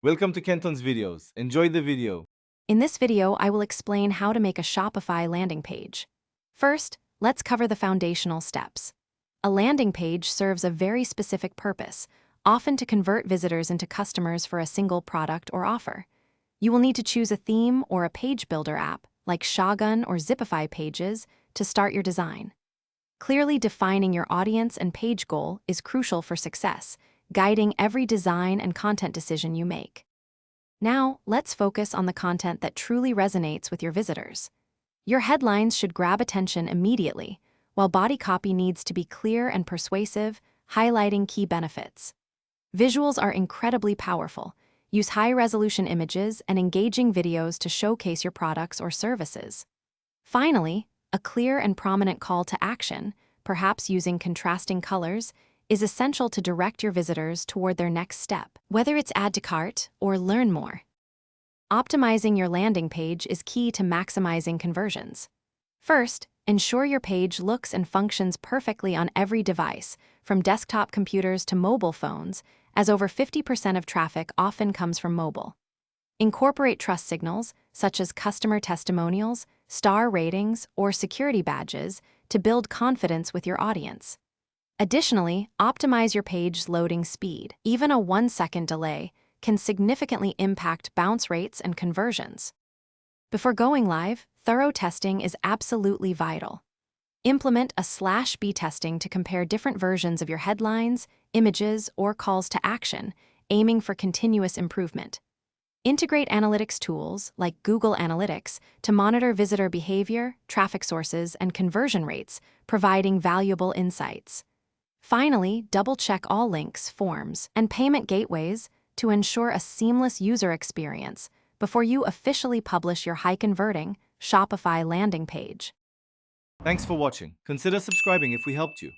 Welcome to Kenton's videos. Enjoy the video. In this video, I will explain how to make a Shopify landing page. First, let's cover the foundational steps. A landing page serves a very specific purpose, often to convert visitors into customers for a single product or offer. You will need to choose a theme or a page builder app, like Shogun or Zipify Pages, to start your design. Clearly defining your audience and page goal is crucial for success, guiding every design and content decision you make. Now, let's focus on the content that truly resonates with your visitors. Your headlines should grab attention immediately, while body copy needs to be clear and persuasive, highlighting key benefits. Visuals are incredibly powerful. Use high-resolution images and engaging videos to showcase your products or services. Finally, a clear and prominent call to action, perhaps using contrasting colors, is essential to direct your visitors toward their next step, whether it's add to cart or learn more. Optimizing your landing page is key to maximizing conversions. First, ensure your page looks and functions perfectly on every device, from desktop computers to mobile phones, as over 50% of traffic often comes from mobile. Incorporate trust signals, such as customer testimonials, star ratings, or security badges, to build confidence with your audience. Additionally, optimize your page's loading speed. Even a 1-second delay can significantly impact bounce rates and conversions. Before going live, thorough testing is absolutely vital. Implement a /B testing to compare different versions of your headlines, images, or calls to action, aiming for continuous improvement. Integrate analytics tools like Google Analytics to monitor visitor behavior, traffic sources, and conversion rates, providing valuable insights. Finally, double-check all links, forms, and payment gateways to ensure a seamless user experience before you officially publish your high-converting Shopify landing page. Thanks for watching. Consider subscribing if we helped you.